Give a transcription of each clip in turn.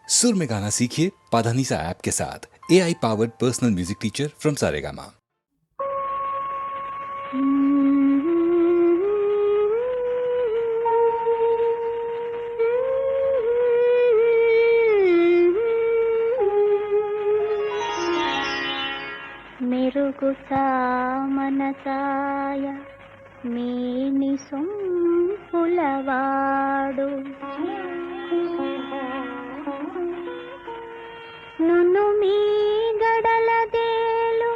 सुर में गाना सीखिए पाधानीसा ऐप के साथ। AI powered personal music teacher from Saregama. మెరుగు మనసాయ మేని సొంపులవాడు నును మీ గడలదేలు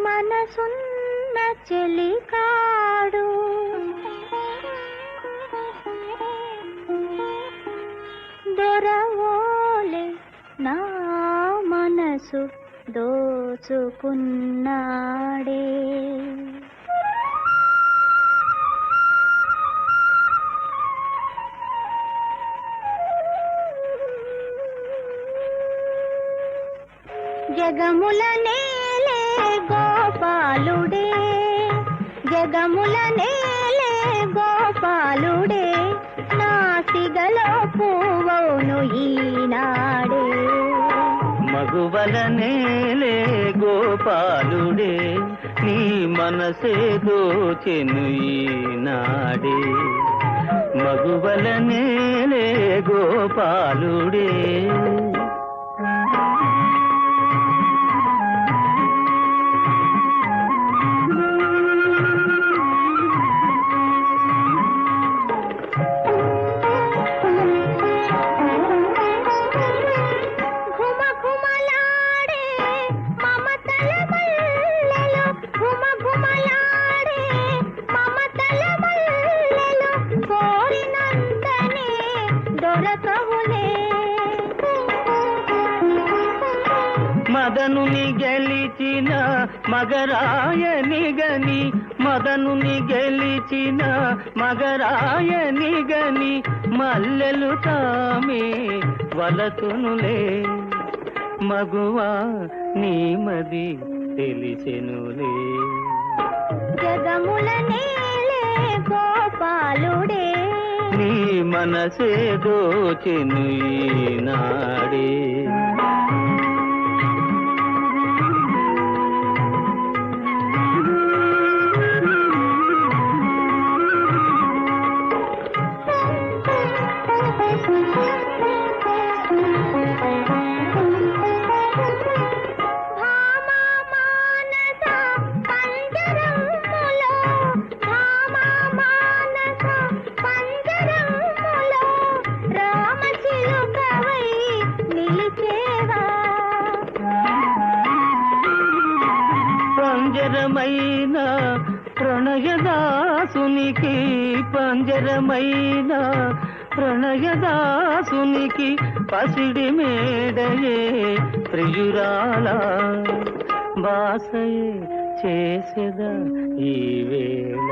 మనసున్న చెలికాడు దొరవోలే నా మనసు దోచుకున్నాడే. జగముల నేలే గోపాలుడే, జగముల నేలే గోపాలుడే, నాసిగలో పువ్వును ఈనాడే. మగువల నేలే గోపాలుడే, నీ మనసే దోచెను ఈనాడే. మగువల నేలే గోపాలుడే. మదనుని గెలిచిన మగరాయని గని, మదనుని గెలిచిన మగరాయని గని, మల్లెలు తామే వలతునులే. మగువా నీ మది తెలిసెనులే. జగముల నేలే గోపాలుడే, నీ మనసే దోచెను ఈనాడే. పంజరమైన ప్రణయదాసునికి, పంజరమైన ప్రణయదాసునికి, పసిడి మేడయే ప్రియురాల బాసయే చేసెద ఈ వేళ.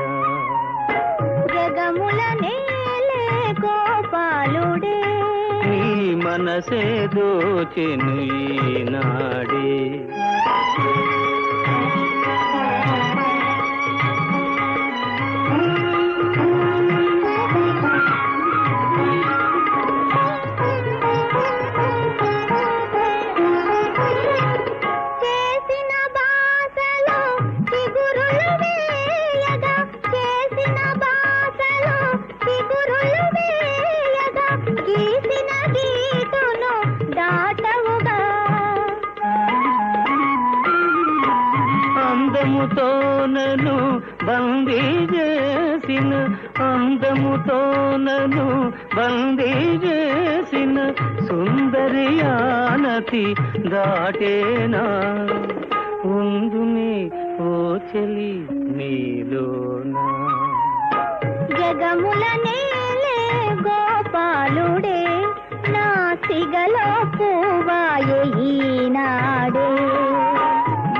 జగముల నేలే గోపాలుడే, నీ మనసే దోచెను ఈనాడే. అందముతోనను బందీ చేసిన, అందముతోనను బందీ చేసిన సుందరియానతి దాటేనా. ఉందునే ఓ చెలి నీలోనా. జగముల నేలే గోపాలుడే, నాసిగలో పువ్వాయే ఈనాడే.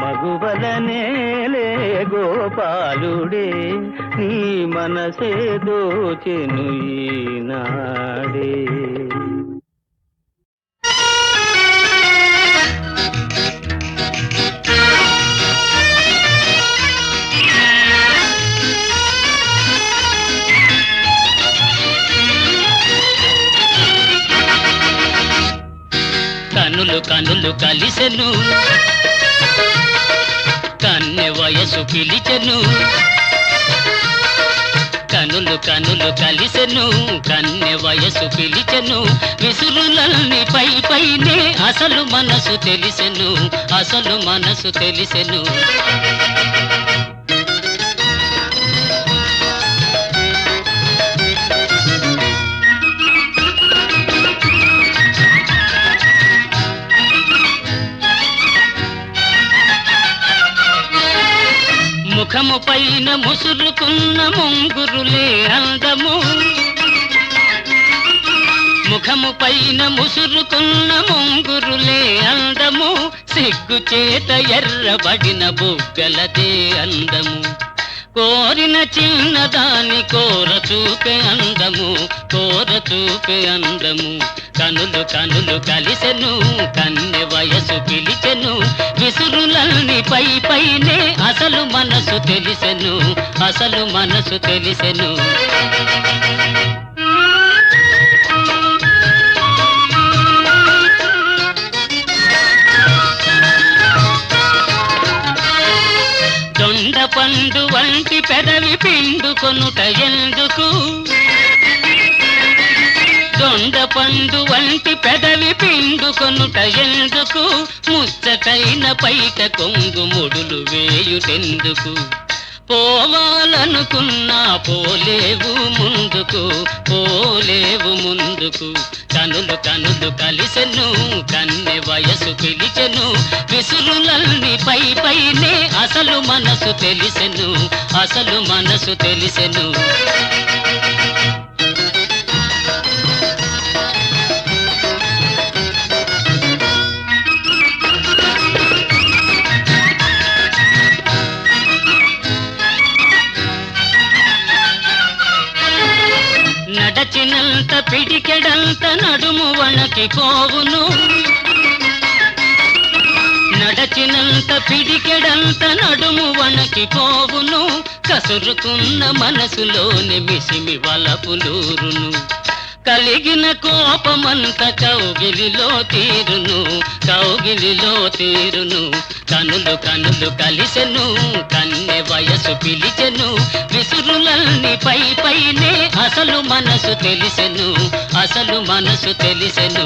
మగువల నేలే గోపాలుడే, నీ మనసే దోచెను ఈనాడే. కనులు కనులు కలిసెను కన్నె వయసు పిలిచెను కనులు కనులు కలిసెను కన్నె వయసు పిలిచెను విసురులన్నీ పై పైనే అసలు మనసు తెలిసెను అసలు మనసు తెలిసెను ముఖము పైన ముసురుకున్న ముంగురులే అందము ముఖము పైన ముసురుకున్న ముంగురులే అందము సిగ్గు చేత ఎర్రబడిన బుగ్గలదే అందము కోరిన చిన్నదాని కోర చూపే అందము కోర చూపే అందము కనులు కనులు కలిసెను కన్నె వయసు పిలిచెను విసురులన్నీ పై పైనే అసలు మనసు తెలిసెను అసలు మనసు తెలిసెను దొండ పండు వంటి పెదవి పిండుకొనుట ఎందుకు దొండ పండు వంటి పెదవి పిండుకొనుట ఎందుకు ముచ్చటైన పైట కొంగు ముడులు వేయుటెందుకు పోవాలనుకున్నా పోలేవు ముందుకు పోలేవు ముందుకు కనులు కనులు కలిసెను కన్నె వయసు పిలిచెను విసురులన్నీ పై పైనే అసలు మనసు తెలిసెను అసలు మనసు తెలిసెను నడచినంత పిడికెడంత నడుము వణకి పోవును నడచినంత పిడికెడంత నడుము వణకి పోవును కసురుకున్న మనసులోని మిసిమి వలపులూరును కలిగిన కోపమంత కౌగిలిలో తీరును కనులు కనులు కలిసెను కన్నె వయసు పిలిచెను విసురులన్నీ పై పైనే అసలు మనసు తెలిసెను అసలు మనసు తెలిసెను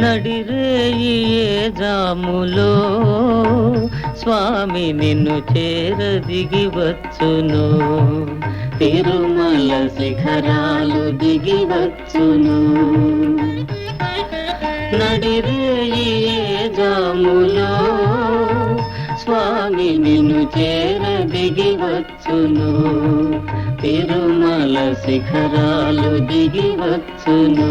నడిరేయి జాములో స్వామి నిన్ను చేరదిగి వచ్చును తిరుమల శిఖరాలు దిగి వచ్చును నడిరేయి జాములో స్వామి నిన్ను చేరదిగి వచ్చును తిరుమల శిఖరాలు దిగి వచ్చును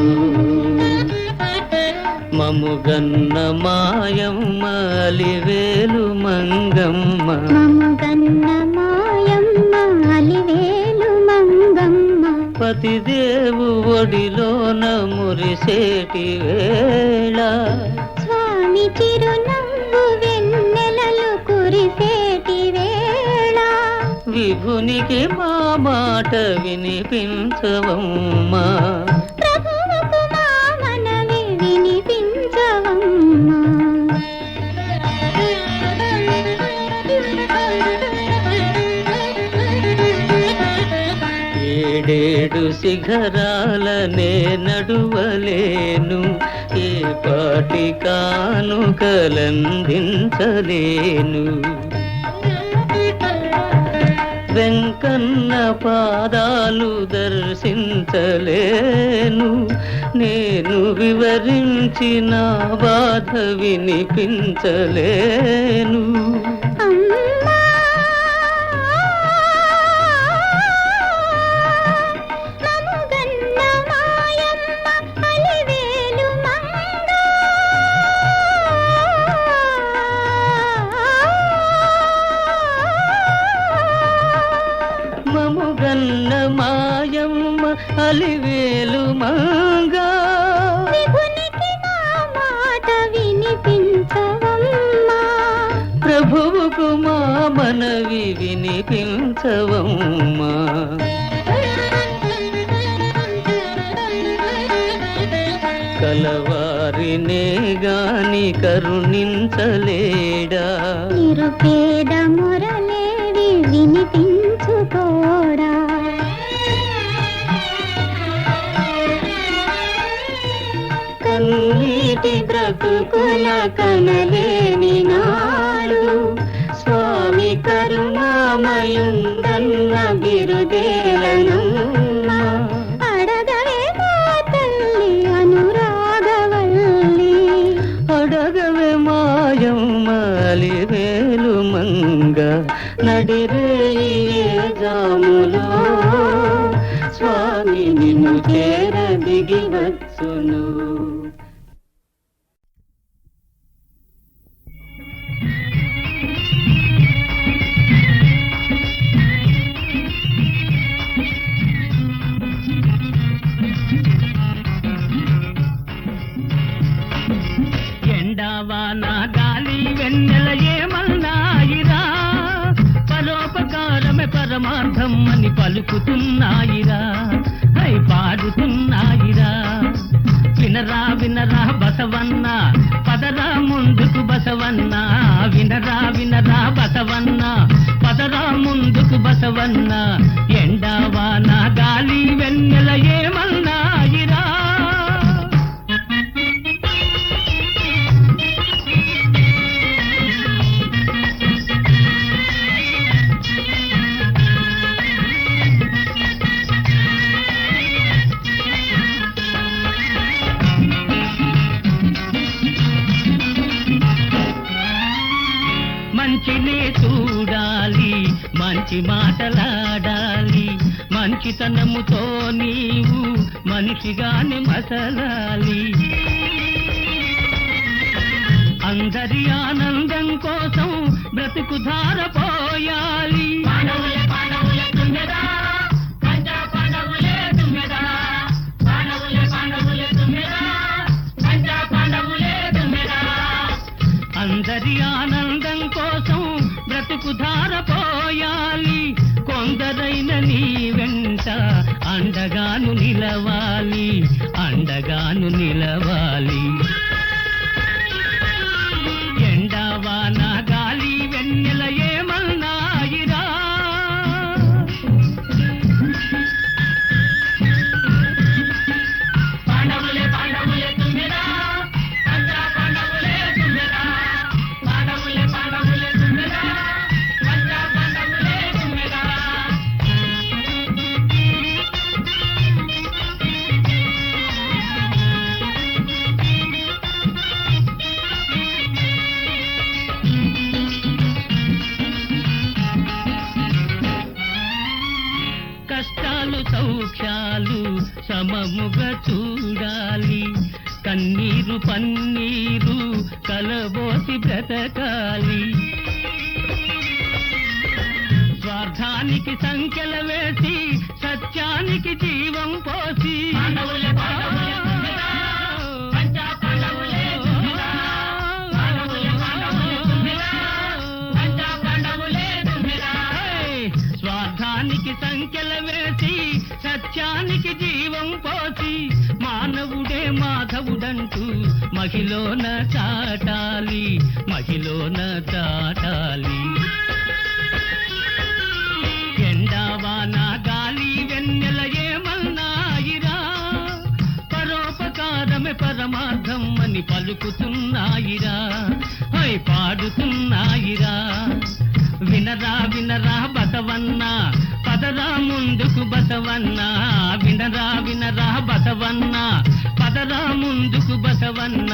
మముగన్న మాయమ్మ అలివేలు మంగమ్మ మముగన్న మాయమ్మ అలివేలు మంగమ్మ పతిదేవు ఒడిలోన మురిసేటి వేళ స్వామి చిరునవ్వు వెన్నెలలు కురిసేటి వేళ విభునికి మా మాట వినిపించవమ్మా ప్రభువుకు మా మనవి వినిపించవమ్మా ఏడేడు శిఖరాలనే నడువలేను ఏ పాటి కానుకలందించలేను వెంకన్న పాదాలు దర్శించలేను నేను వివరించిన బాధ వినిపించలేను అమ్మా మముగన్న మాయమ్మ అలివేలు మంగ మముగన్న మాయమ్మ అలివేలు మంగా విభునికి మా మాట వినిపించవమ్మా ప్రభువుకు మా మనవి వినిపించవమ్మా. కలవారినే గాని కరుణించలేడా, నిరుపేద మురళేవి వినిపించుకోడా. కన్నీటి బ్రతుకుల కనలేని నాడు స్వామి కరుణామయుందన్న బిరుదేలనమ్మా. అడగవే మా తల్లి అనురాగవల్లి, అడగవే మాయమ్మ అలివేలు మంగ, నడిరేయి జాములో స్వామి నిన్ను చేర దిగి వచ్చును. ఎండావాన గాలి వెన్నెల ఏమన్నాయిరా, పరోపకారమే పరమార్థం అని పలుకుతున్నాయిరా, హై పాడుతున్నాయిరా. వినరా వినరా బసవన్న, పదరా ముందుకు బసవన్న. వినరా వినరా బసవన్న, పదరా ముందుకు బసవన్న. ఎండావాన గాలి వెన్నెల ఏమన్నాయిరా. మంచినే చూడాలి, మంచి మాటలాడాలి, మంచితనముతో నీవు మనిషిగానే మసలాలి. అందరి ఆనందం కోసం బ్రతుకు ధారపోయాలి. అందరి ఆనందం కోసం బ్రతుకు ధారపోయాలి. కొందరైన నీ వెంట అండగాను నిలవాలి, అండగాను నిలవాలి. ఎండావాన గాలి వెన్నెల ఏమన్నాయిరా. కష్టాలు సౌఖ్యాలు సమముగా చూడాలి, కన్నీరు పన్నీరు కలబోసి బ్రతకాలి. స్వార్థానికి సంఖ్యల వేసి సత్యానికి జీవం పోసి స్వార్థానికి సంఖ్యల వేసి సత్యానికి జీవం పోసి మానవుడే మాధవుడంటూ మహిళన చాటాలి, మహిళన చాటాలి. ఎండావాన గాలి వెన్నెల ఏమన్నాయిరా, పరోపకారమే పరమార్థం అని పలుకుతున్నాయిరా, హై పాడుతున్నాయిరా. వినరా వినరా బసవన్న, పదరా ముందుకు బసవన్న. వినరా వినరా బసవన్న, పదరా ముందుకు బసవన్న.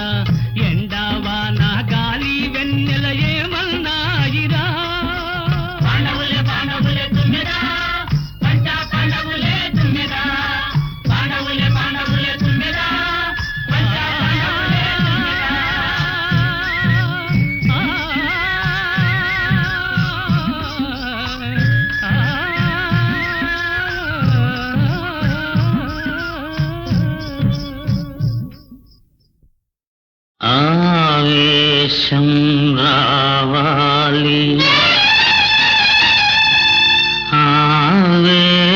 ఎండావాన గాలి వెన్నెల ఏమన్నాయిరా. ఆవేశం రావాలి ఆవేదన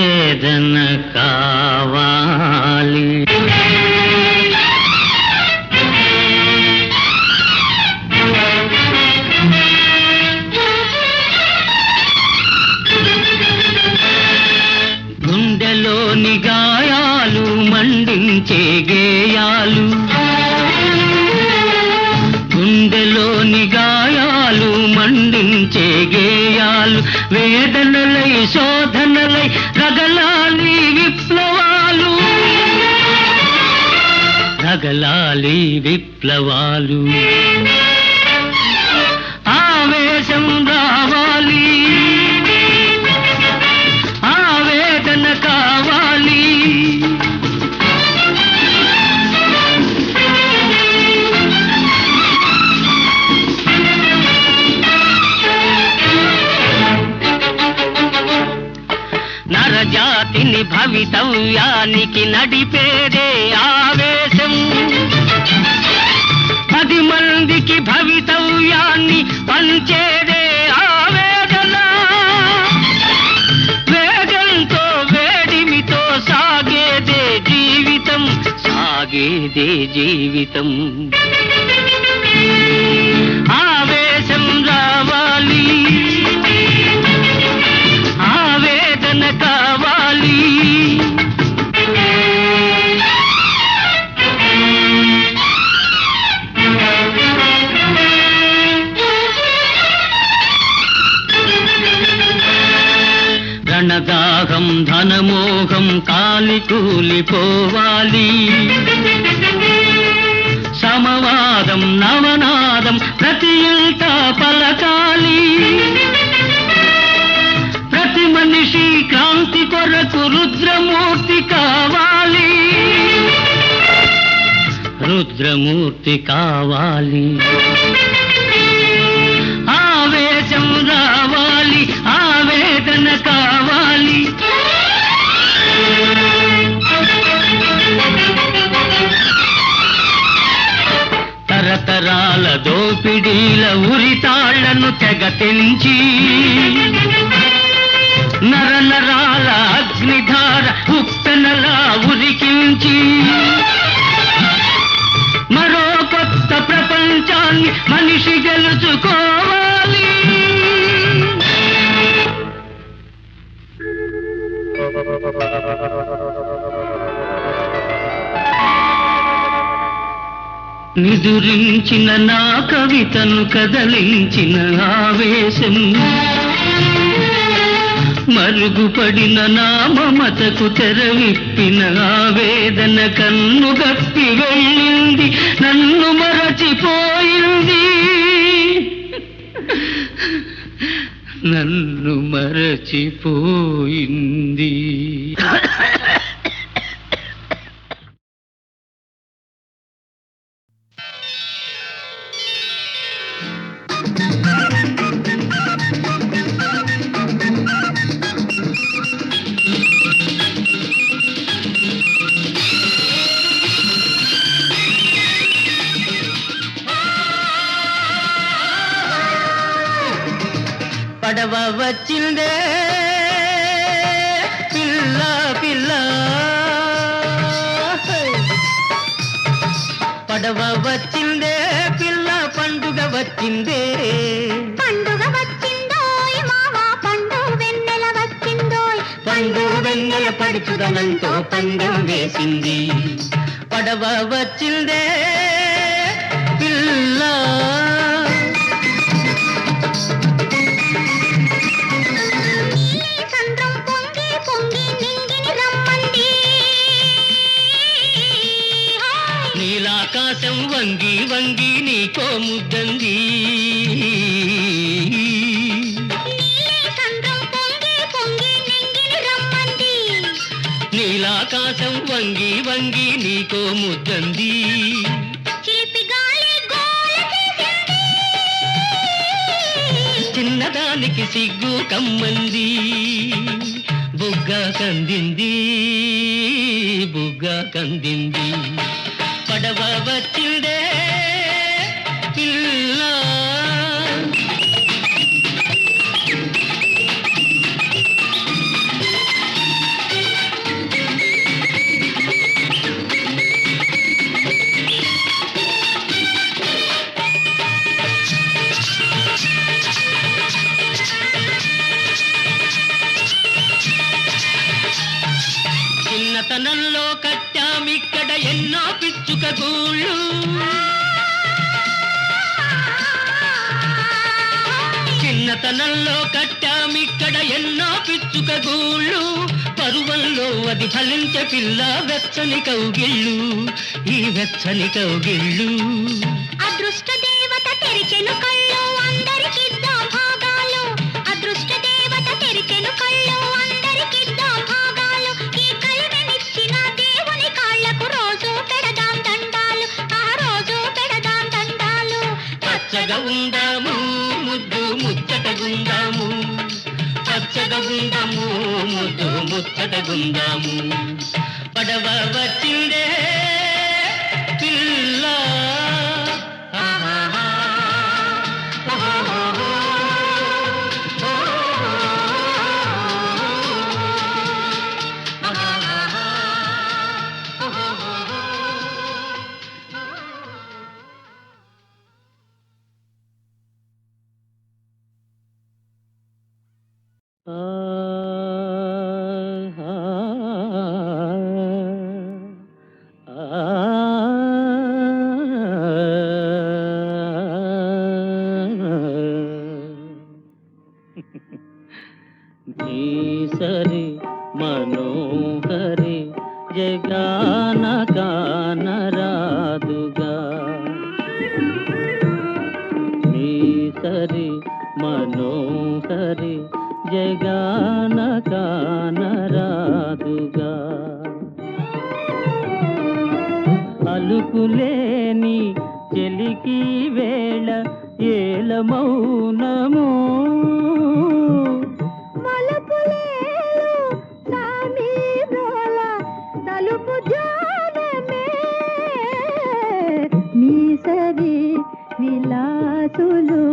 కావాలి. గుండెలోని గాయాలు మండించే గేయాలు, గుండెలోని గాయాలు మండించే గేయాలు, వేదనలై శోధనలై రగలాలి విప్లవాలు, రగలాలి విప్లవాలు. ఆవేశం రావాలి, ఆవేదన కావాలి. నరజాతిని భవితవ్యానికి నడిపేదే ఆవేశం, 10 మందికి భవితవ్యాన్ని పంచేదే ఆవేదన. వేగంతో వేడిమితో సాగేదే జీవితం, సాగేదే జీవితం. ఆవేశం రావాలి, ఆవేదన కావాలి. రణదాహం ధనమోహం కాలి కూలిపోవాలి, సమవాదం నవనాదం ప్రతి ఇంట పలకాలి. ప్రతి మనిషి క్రాంతి కొరకు రుద్రమూర్తి కావాలి, రుద్రమూర్తి కావాలి. ఆవేశం రావాలి, ఆవేదన కావాలి. తరతరాల దోపిడీల ఉరితాళ్లను తెగ తెంచి, నరనరాల అగ్నిధార ఉప్పెనలా ఉరికించి, మరో కొత్త ప్రపంచాన్ని మనిషి గెలుచుకోవాలి. నిదురించిన నా కవితను కదలించిన ఆవేశం, మరుగుపడిన నా మమతకు తెరవిప్పిన ఆవేదన కన్ను గప్పి వెళ్ళింది, నన్ను మరచిపోయింది, నన్ను మరచిపోయింది. పడవ వచ్చిందే పిల్ల పిల్ల, పడవ వచ్చిందే పిల్ల, పండుగ వచ్చిందే. పండుగ వచ్చిందోయ్ మావా, పండు వెన్నెల వచ్చిందోయ్. పండు వెన్నెల పడుచుదనంతో పందెం వేసింది. పడవ వచ్చిందే పిల్ల, సంద్రం పొంగి పొంగి నింగిని రమ్మంది. నీలాకాశం వంగి వంగి నీకో ముద్దంది. సంద్రం పొంగి పొంగి నింగిని రమ్మంది. నీలాకాశం వంగి వంగి నీకో ముద్దంది. చిలిపి గాలి గోల చేసింది. చిన్నదానికి సిగ్గు కమ్మంది. బుగ్గ కందింది, బుగ్గ కందింది. పడవ వచ్చిందే పిల్ల, చిన్నతనంలో కట్టామిక్కడ ఎన్నో పిచ్చుక గూళ్ళు. చిన్నతనంలో కట్టామిక్కడ ఎన్నో పిచ్చుక గూళ్ళు. పరువంలో అది ఫలించే పిల్ల వెచ్చని కౌగిళ్ళు, ఈ వెచ్చని కౌగిళ్ళు. అదృష్ట దేవత తెరిచెను కళ్ళు, అందరికిద్దాం భాగాలు. అదృష్ట దేవత తెరిచెను కళ్ళు, అందరికిద్దాం భాగాలు. ఈ కలిమినిచ్చిన దేవుని కాళ్ళకు రోజు పెడదాం దండాలు, ఆ రోజు పెడదాం దండాలు. పచ్చగా ఉందాము ముద్దు ముచ్చటగుందాము, పచ్చగా ఉందాము ముద్దు ముచ్చటగుందాము. పడవ వచ్చిందే పిల్ల, సరి మనోహరి జగాన కానరాదుగా, సరి మనోహరి జగాన కానరాదుగా. అలుకులేని చెలికి వేళ ఏల మౌనము, సరి విలాసులు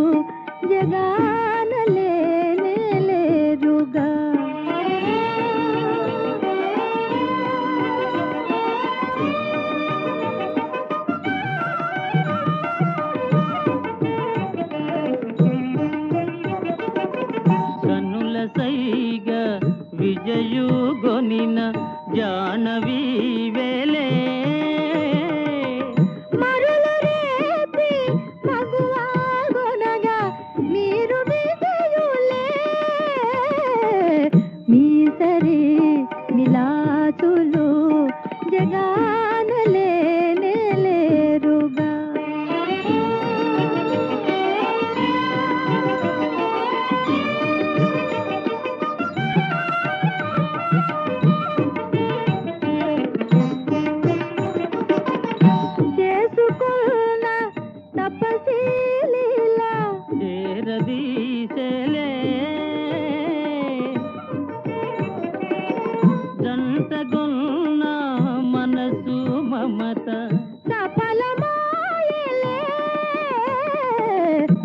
జగాన లేనే లేరుగా. కనుల సైగ విజయు గొనిన జానవి వేలే, విలాసులు జగాన లేనే లేరుగా. చేసుకున్న తపశీలీలా చేరదీసేలే, జంటగొన్న మనసు మమత సఫలమాయలే.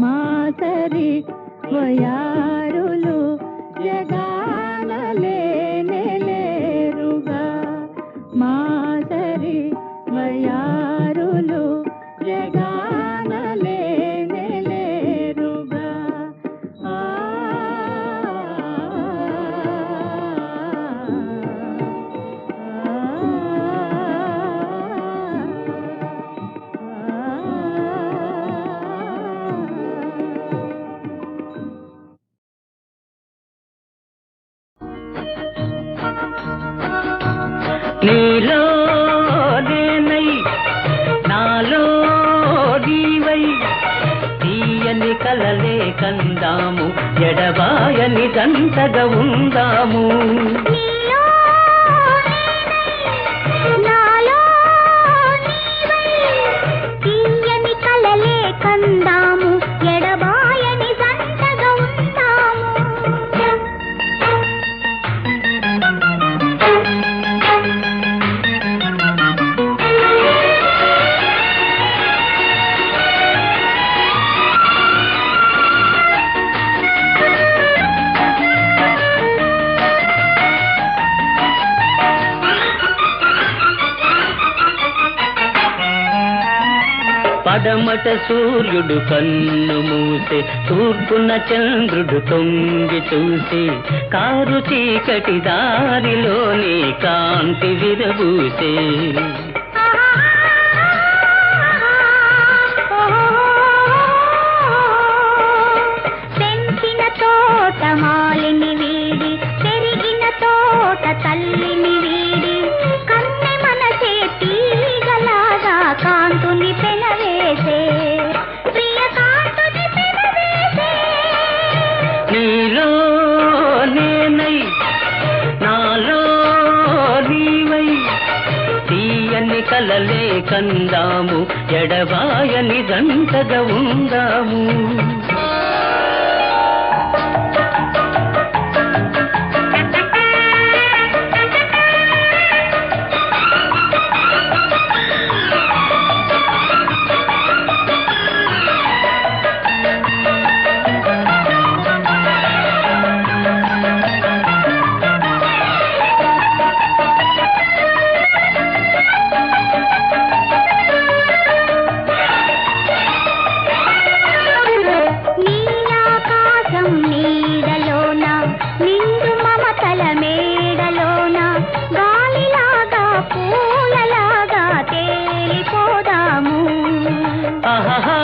మా సరి వయారులు జగాన లేనే లేరుగా. మా సరి వయారులు జగాన లేనే లేరుగా. నీలో నేనై నాలో నీవై తీయని కలలే కందాము, ఎడబాయని జంటగా ఉందాము. నీలో నాలో నీవై తీయని కలలే కందాము, ఎడబాయని జంటగా ఉందాము. పడమట సూర్యుడు కన్ను మూసే తూర్పున చంద్రుడు తొంగి చూసి కారు చీకటి దారిలోని కాంతి విరబూసే పెంచిన తోట మాలిని వీడి పెరిగిన తోట తల్లిని వీడి కన్నె మనసే తీగలాగా కాంతుని పెనవేసే ప్రియ కాంతుని పెనవేసే నీలో నేనై నాలో నీవై తీయని కలలే కందాము ఎడబాయని జంటగా ఉందాము నీలాకాశం నీడలోన నిండు మమతల మేడలోన గాలిలాగా పూలలాగా తేలిపోదాము ఆహాహా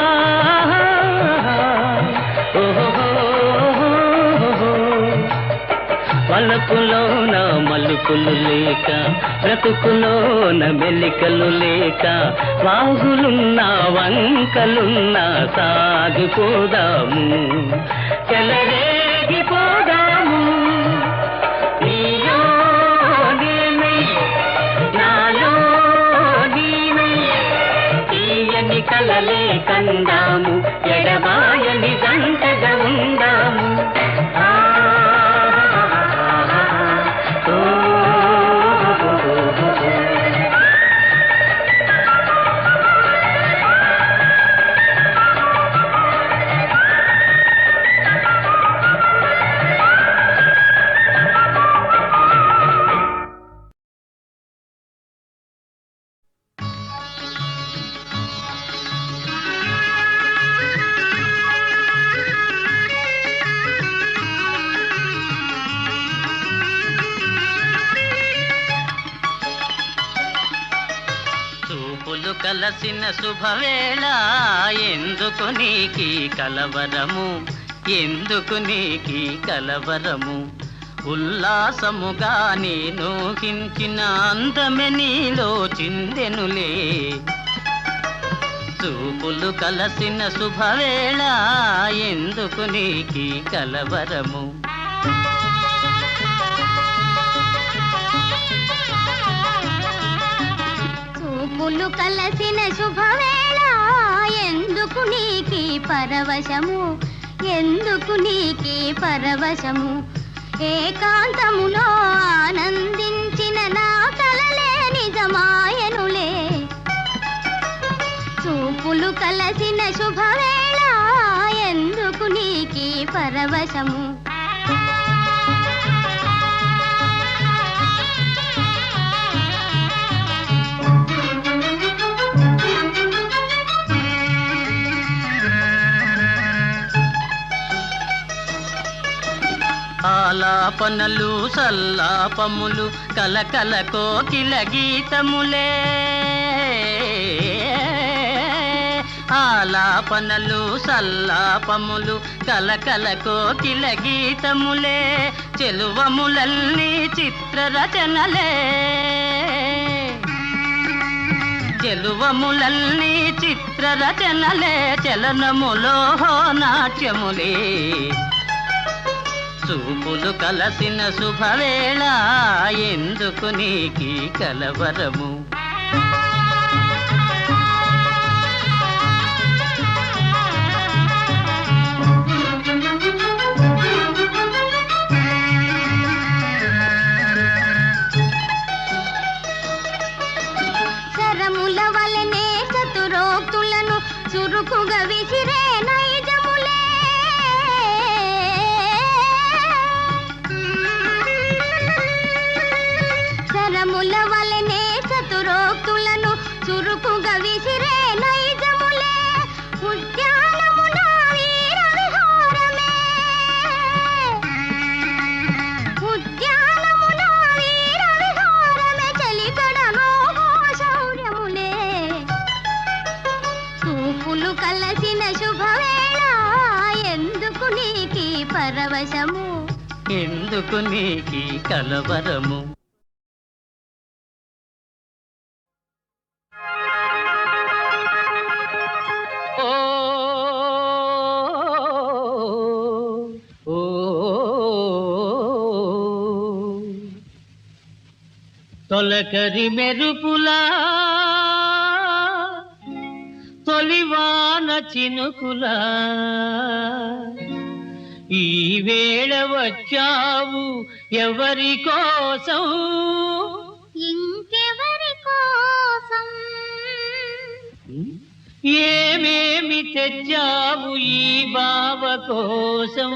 ఓహోహోహోహో. వలపులోన మలుపులు లేక బ్రతుకులోన మెలికలు లేక వాగులున్నా వంకలున్నా సాగిపోదాము చెలరేగిపోదాము నీలో నేనై నాలో నీవై తీయని కలలే కందాము ఎడబాయని జంటగా ఉందాము చూపులు కలసిన శుభవేళ ఎందుకు నీకి కలవరము ఎందుకు నీకి కలవరము ఉల్లాసముగా నేను హించిన అందమె నీలో చిందెనులే చూపులు కలసిన శుభవేళ ఎందుకు నీకి కలవరము చూపులు కలసిన శుభవేళ ఎందుకు నీకి పరవశము ఎందుకు నీకి పరవశము ఏకాంతములో ఆనందించిన నా కలలే నిజమాయనులే చూపులు కలసిన శుభవేళ ఎందుకు నీకి పరవశము ఆలాపనలు సల్లాపములు కలకల కోకిల గీతములే ఆలాపనలు సల్లాపములు కలకల కోకిల గీతములే చెలువములల్ని చిత్రరచనలే చెలువములల్ని చిత్రరచనలే చలనములో నాట్యములే చూపులు కలసిన శుభవేళ ఎందుకు నీకి కలవరము శరముల వలనే చతురోక్తులను చురుకుగా విసిరే నైజములే శరముల వలనే చతుర పరవశము ఎందుకు నీకీ కలవరము ఓ ఓ తొలకరి మెరుపులా తొలివాన చినుకులా ఈ వేళ వచ్చావు ఎవరి కోసం ఇంకెవరి కోసం ఏమేమి తెచ్చావు ఈ బావ కోసం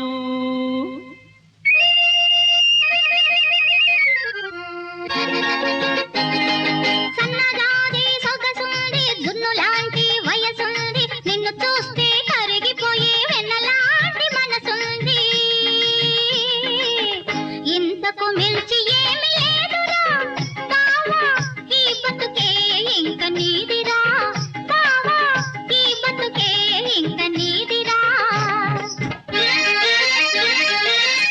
సన్నజాజి సొగసుంది దున్నులాంటి వయసుంది నిన్ను చూస్తే కరిగిపోయే వెన్నలాంటి మనసుంది ఇంతకు మించి ఏమి లేదురా బావా ఈ బతుకే ఇంక నీదిరా బావా ఈ బతుకే ఇంక నీదిరా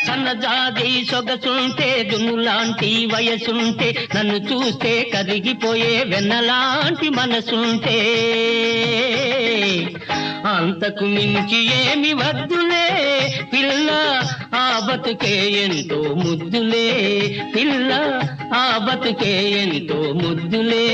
సన్నజాజి సొగసుంటే దున్నులాంటి వయసుంటే నన్ను చూస్తే కరిగిపోయే వెన్నలాంటి మనసుంటే అంతకు మించి ఏమి వద్దులే పిల్ల ఆ బతుకే ఎంతో ముద్దులే పిల్ల ఆ బతుకే ఎంతో ముద్దులే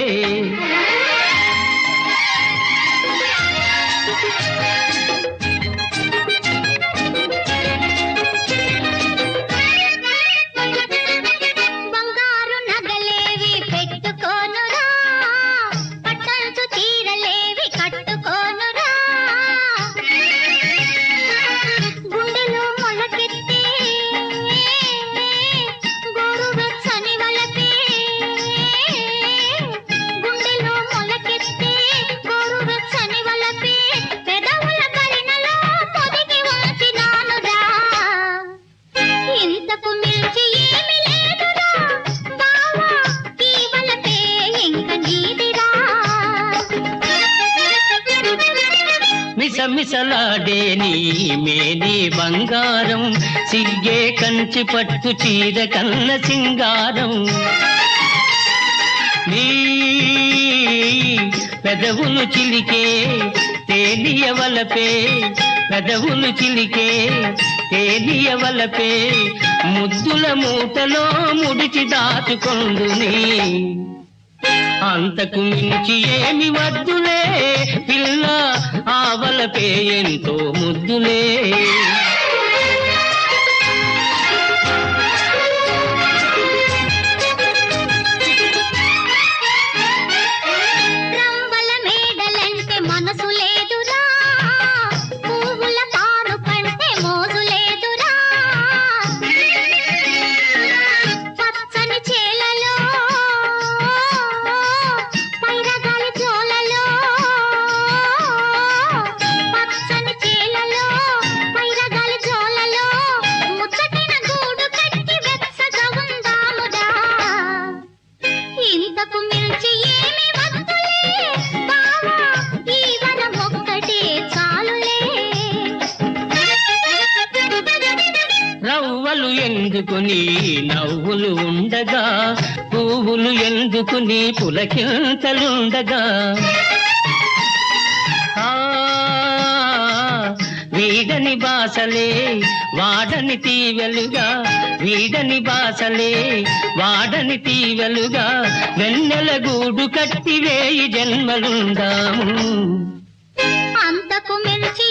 బంగారు నగలేవి పెట్టుకోనురా పట్టంచు చీరలేవి కట్టుకోనురా గుండెలో మొలకెత్తే గోరువెచ్చని వలపే గుండెలో మొలకెత్తే గోరువెచ్చని వలపే పెదవుల కరిణలో పొదిగి ఉంచినానురా ఇంతకు మించి ఏమి లేదురా బావా ఈ వలపే ఇంక నీదిరా మిసమిసలాడే నీ మేని బంగారం సిగ్గే కంచి పట్టు చీర కన్న సింగారం నీ పెదవులు చిలికే తేలియవలపే పెదవులు చిలికే తేలియవలపే ముద్దుల మూటలో ముడిచి దాచుకొందుని అంతకు మించి ఏమి వద్దులే పిల్ల ఆవలపే ఎంతో ముద్దులే రంబల మేడలంటే మనసు లేదురా పువ్వుల పాను కంటే మోజు లేదురా పచ్చని చేలలో పైరగాలి జోలలో పచ్చని చేలలో పైరగాలి జోలలో ముచ్చటిన గూడు కట్టి వెచ్చగా ఉందామురా ఇంతకు మించి ఏమి వద్దులే బావా ఈ వరం ఒక్కటే చాలులే రవ్వలు ఎందుకు నీ నవ్వులు ఉండగా పువ్వులు ఎందుకు నీ పులకింతలుండగా ఆ వీడని బాసలే వాడని తీవెలుగా వీడని బాసలే వాడని తీవెలుగా వెన్నెల గూడు కట్టి వేయి జన్మలుందాము అంతకు మించి